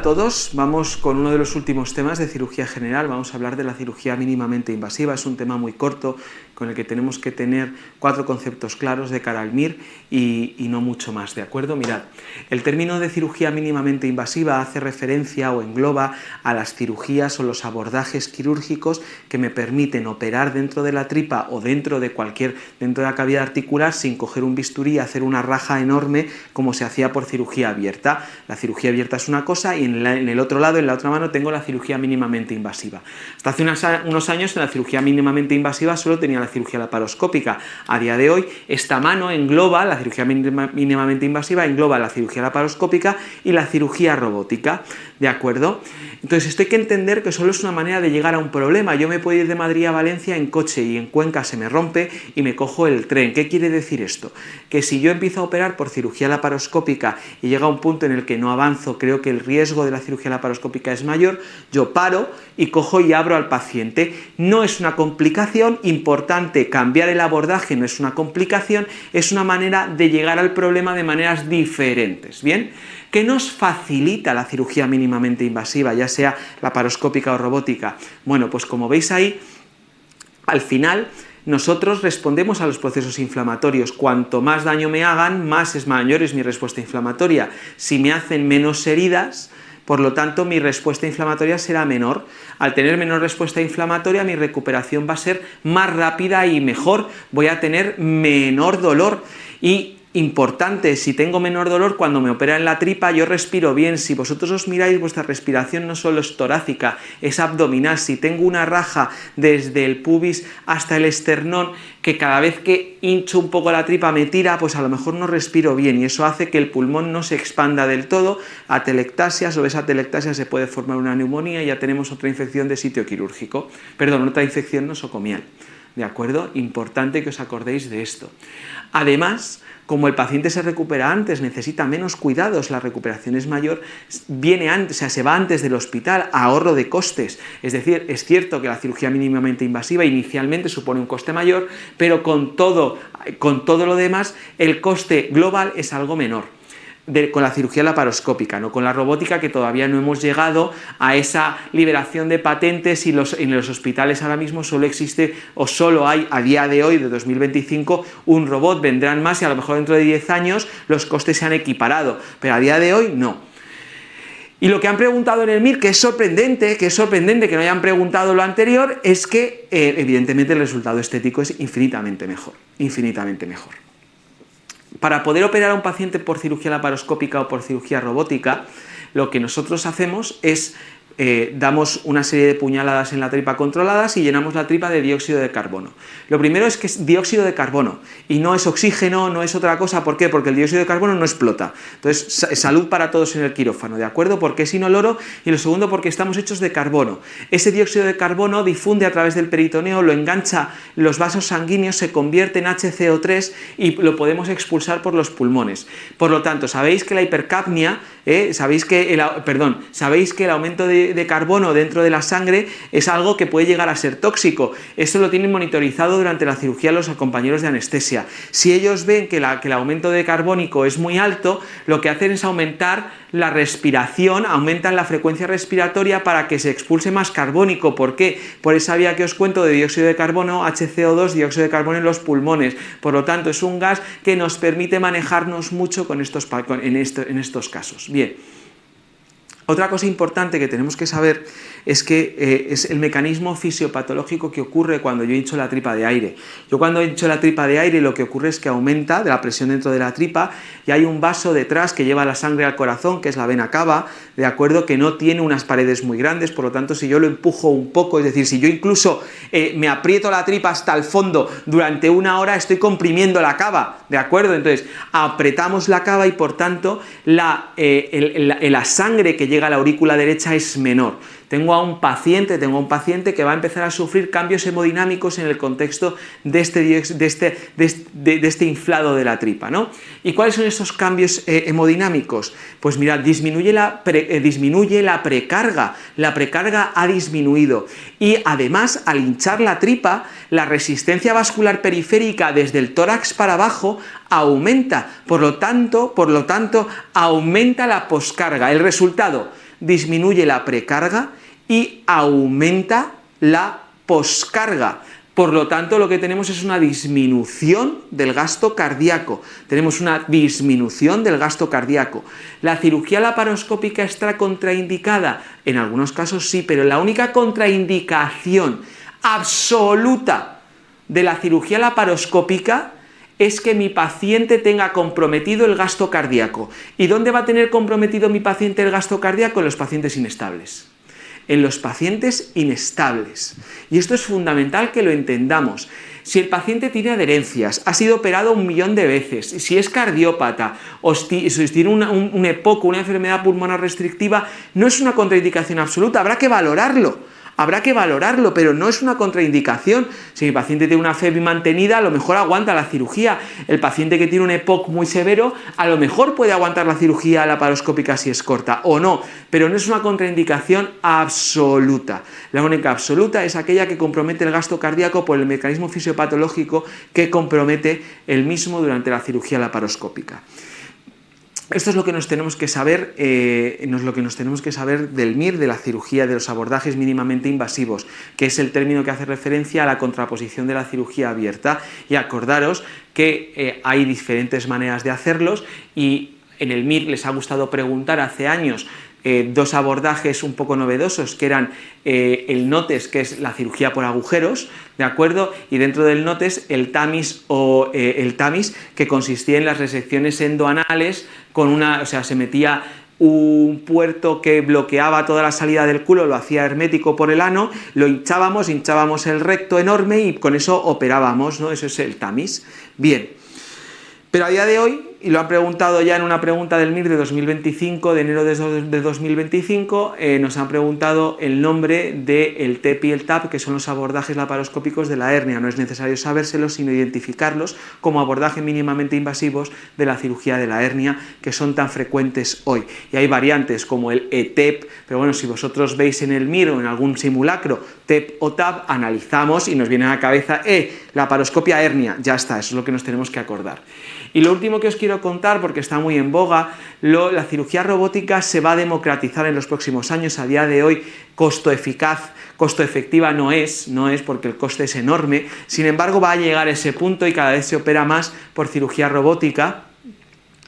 todos, vamos con uno de los últimos temas de cirugía general. Vamos a hablar de la cirugía mínimamente invasiva. Es un tema muy corto con el que tenemos que tener 4 conceptos claros de cara al MIR y no mucho más, ¿de acuerdo? Mirad, el término de cirugía mínimamente invasiva hace referencia o engloba a las cirugías o los abordajes quirúrgicos que me permiten operar dentro de la tripa o dentro de la cavidad articular sin coger un bisturí y hacer una raja enorme como se hacía por cirugía abierta. La cirugía abierta es una cosa y en el otro lado, en la otra mano, tengo la cirugía mínimamente invasiva. Hasta hace unos años en la cirugía mínimamente invasiva solo tenía la cirugía laparoscópica. A día de hoy esta mano engloba, la cirugía mínimamente invasiva engloba la cirugía laparoscópica y la cirugía robótica, ¿de acuerdo? Entonces esto hay que entender que solo es una manera de llegar a un problema. Yo me puedo ir de Madrid a Valencia en coche y en Cuenca se me rompe y me cojo el tren. ¿Qué quiere decir esto? Que si yo empiezo a operar por cirugía laparoscópica y llega a un punto en el que no avanzo, creo que el riesgo de la cirugía laparoscópica es mayor, yo paro y cojo y abro al paciente. No es una complicación, importante, cambiar el abordaje no es una complicación, es una manera de llegar al problema de maneras diferentes, ¿bien? ¿Qué nos facilita la cirugía mínimamente invasiva, ya sea laparoscópica o robótica? Bueno, pues como veis ahí, al final nosotros respondemos a los procesos inflamatorios. Cuanto más daño me hagan, mayor es mi respuesta inflamatoria. Si me hacen menos heridas, por lo tanto, mi respuesta inflamatoria será menor. Al tener menor respuesta inflamatoria, mi recuperación va a ser más rápida y mejor. Voy a tener menor dolor. Y importante, si tengo menor dolor, cuando me operan la tripa, yo respiro bien. Si vosotros os miráis, vuestra respiración no solo es torácica, es abdominal. Si tengo una raja desde el pubis hasta el esternón, que cada vez que hincho un poco la tripa me tira, pues a lo mejor no respiro bien y eso hace que el pulmón no se expanda del todo. Atelectasia, sobre esa atelectasia se puede formar una neumonía y ya tenemos otra infección de sitio quirúrgico. Perdón, otra infección nosocomial. ¿De acuerdo? Importante que os acordéis de esto. Además, como el paciente se recupera antes, necesita menos cuidados, la recuperación es mayor, viene antes, o sea, se va antes del hospital, ahorro de costes. Es decir, es cierto que la cirugía mínimamente invasiva inicialmente supone un coste mayor, pero con todo lo demás, el coste global es algo menor. Con la cirugía laparoscópica, no con la robótica, que todavía no hemos llegado a esa liberación de patentes y en los hospitales ahora mismo solo existe o solo hay a día de hoy, de 2025, un robot. Vendrán más y a lo mejor dentro de 10 años los costes se han equiparado, pero a día de hoy no. Y lo que han preguntado en el MIR, que es sorprendente que no hayan preguntado lo anterior, es que evidentemente el resultado estético es infinitamente mejor. Para poder operar a un paciente por cirugía laparoscópica o por cirugía robótica, lo que nosotros hacemos es damos una serie de puñaladas en la tripa controladas y llenamos la tripa de dióxido de carbono. Lo primero es que es dióxido de carbono y no es oxígeno, no es otra cosa. ¿Por qué? Porque el dióxido de carbono no explota. Entonces, salud para todos en el quirófano, ¿de acuerdo? Porque es inoloro y lo segundo porque estamos hechos de carbono. Ese dióxido de carbono difunde a través del peritoneo, lo engancha los vasos sanguíneos, se convierte en HCO3 y lo podemos expulsar por los pulmones. Por lo tanto, sabéis que la hipercapnia, sabéis que el aumento de carbono dentro de la sangre es algo que puede llegar a ser tóxico. Esto lo tienen monitorizado durante la cirugía los compañeros de anestesia. Si ellos ven que el aumento de carbónico es muy alto, lo que hacen es aumentar la respiración, aumentan la frecuencia respiratoria para que se expulse más carbónico. ¿Por qué? Por esa vía que os cuento de dióxido de carbono, HCO2, dióxido de carbono en los pulmones. Por lo tanto, es un gas que nos permite manejarnos mucho en estos casos. Bien. Otra cosa importante que tenemos que saber es que es el mecanismo fisiopatológico que ocurre cuando yo hincho la tripa de aire. Yo cuando hincho la tripa de aire lo que ocurre es que aumenta de la presión dentro de la tripa y hay un vaso detrás que lleva la sangre al corazón, que es la vena cava, de acuerdo, que no tiene unas paredes muy grandes, por lo tanto si yo lo empujo un poco, es decir, si yo incluso me aprieto la tripa hasta el fondo durante 1 hora, estoy comprimiendo la cava, de acuerdo, entonces apretamos la cava y por tanto la sangre que llega a la aurícula derecha es menor. Tengo a un paciente que va a empezar a sufrir cambios hemodinámicos en el contexto de este inflado de la tripa, ¿no? ¿Y cuáles son esos cambios hemodinámicos? Pues mirad, disminuye la precarga, la precarga ha disminuido y además al hinchar la tripa, la resistencia vascular periférica desde el tórax para abajo aumenta, por lo tanto aumenta la poscarga. El resultado, disminuye la precarga y aumenta la poscarga. Por lo tanto, lo que tenemos es una disminución del gasto cardíaco. Tenemos una disminución del gasto cardíaco. ¿La cirugía laparoscópica está contraindicada? En algunos casos sí, pero la única contraindicación absoluta de la cirugía laparoscópica es que mi paciente tenga comprometido el gasto cardíaco. ¿Y dónde va a tener comprometido mi paciente el gasto cardíaco? En los pacientes inestables. En los pacientes inestables. Y esto es fundamental que lo entendamos. Si el paciente tiene adherencias, ha sido operado 1.000.000 de veces, si es cardiópata o si tiene un EPOC, una enfermedad pulmonar restrictiva, no es una contraindicación absoluta, habrá que valorarlo. Habrá que valorarlo, pero no es una contraindicación. Si mi paciente tiene una FEBI mantenida, a lo mejor aguanta la cirugía. El paciente que tiene un EPOC muy severo, a lo mejor puede aguantar la cirugía laparoscópica si es corta, o no, pero no es una contraindicación absoluta. La única absoluta es aquella que compromete el gasto cardíaco por el mecanismo fisiopatológico que compromete el mismo durante la cirugía laparoscópica. Esto es lo que nos tenemos que saber, del MIR, de la cirugía, de los abordajes mínimamente invasivos, que es el término que hace referencia a la contraposición de la cirugía abierta. Y acordaros que hay diferentes maneras de hacerlos y en el MIR les ha gustado preguntar hace años dos abordajes un poco novedosos, que eran el NOTES, que es la cirugía por agujeros, ¿de acuerdo? Y dentro del NOTES el TAMIS o el TAMIS, que consistía en las resecciones endoanales se metía un puerto que bloqueaba toda la salida del culo, lo hacía hermético por el ano, lo hinchábamos el recto enorme y con eso operábamos, ¿no? Eso es el TAMIS. Bien. Pero a día de hoy, y lo han preguntado ya en una pregunta del MIR de 2025, de enero de 2025, nos han preguntado el nombre del TEP y el TAP, que son los abordajes laparoscópicos de la hernia. No es necesario sabérselos, sino identificarlos como abordajes mínimamente invasivos de la cirugía de la hernia, que son tan frecuentes hoy. Y hay variantes como el ETEP, pero bueno, si vosotros veis en el MIR o en algún simulacro TEP o TAP, analizamos y nos viene a la cabeza laparoscopia hernia. Ya está, eso es lo que nos tenemos que acordar. Y lo último que os quiero contar, porque está muy en boga, la cirugía robótica se va a democratizar en los próximos años. A día de hoy, costo efectiva no es porque el coste es enorme. Sin embargo, va a llegar a ese punto y cada vez se opera más por cirugía robótica,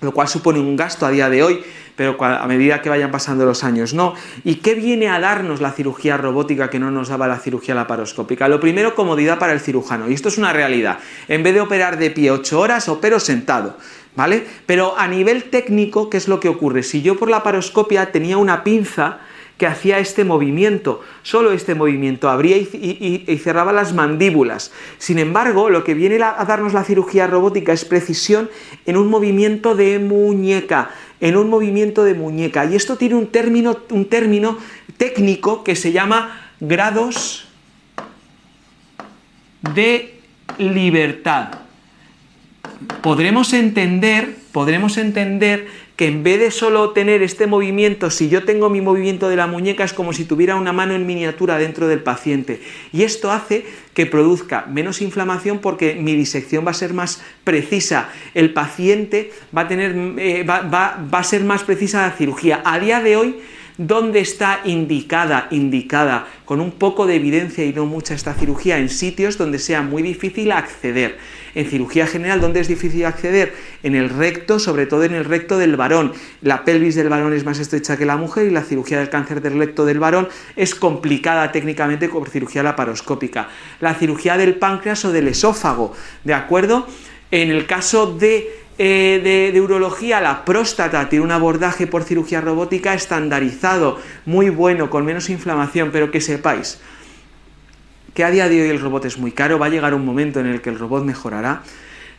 lo cual supone un gasto a día de hoy, pero a medida que vayan pasando los años no. ¿Y qué viene a darnos la cirugía robótica que no nos daba la cirugía laparoscópica? Lo primero, comodidad para el cirujano, y esto es una realidad. En vez de operar de pie 8 horas, opero sentado, ¿vale? Pero a nivel técnico, ¿qué es lo que ocurre? Si yo por laparoscopia tenía una pinza que hacía este movimiento, solo este movimiento, abría y cerraba las mandíbulas. Sin embargo, lo que viene a darnos la cirugía robótica es precisión en un movimiento de muñeca, y esto tiene un término técnico que se llama grados de libertad. Podremos entender que en vez de solo tener este movimiento, si yo tengo mi movimiento de la muñeca, es como si tuviera una mano en miniatura dentro del paciente. Y esto hace que produzca menos inflamación porque mi disección va a ser más precisa. El paciente va a ser más precisa la cirugía. A día de hoy, ¿dónde está indicada con un poco de evidencia y no mucha esta cirugía? En sitios donde sea muy difícil acceder. En cirugía general, ¿dónde es difícil acceder? En el recto, sobre todo en el recto del varón. La pelvis del varón es más estrecha que la mujer y la cirugía del cáncer del recto del varón es complicada técnicamente por cirugía laparoscópica. La cirugía del páncreas o del esófago, ¿de acuerdo? En el caso de urología, la próstata tiene un abordaje por cirugía robótica estandarizado, muy bueno, con menos inflamación, pero que sepáis que a día de hoy el robot es muy caro, va a llegar un momento en el que el robot mejorará,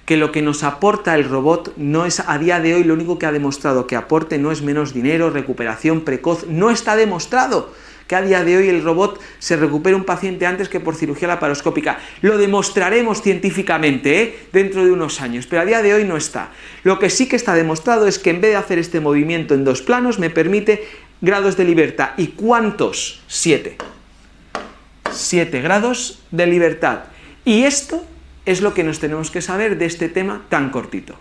que lo que nos aporta el robot no es, a día de hoy, lo único que ha demostrado que aporte no es menos dinero, recuperación precoz, no está demostrado que a día de hoy el robot se recupere un paciente antes que por cirugía laparoscópica. Lo demostraremos científicamente dentro de unos años, pero a día de hoy no está. Lo que sí que está demostrado es que en vez de hacer este movimiento en 2 planos, me permite grados de libertad. ¿Y cuántos? 7. 7 grados de libertad. Y esto es lo que nos tenemos que saber de este tema tan cortito.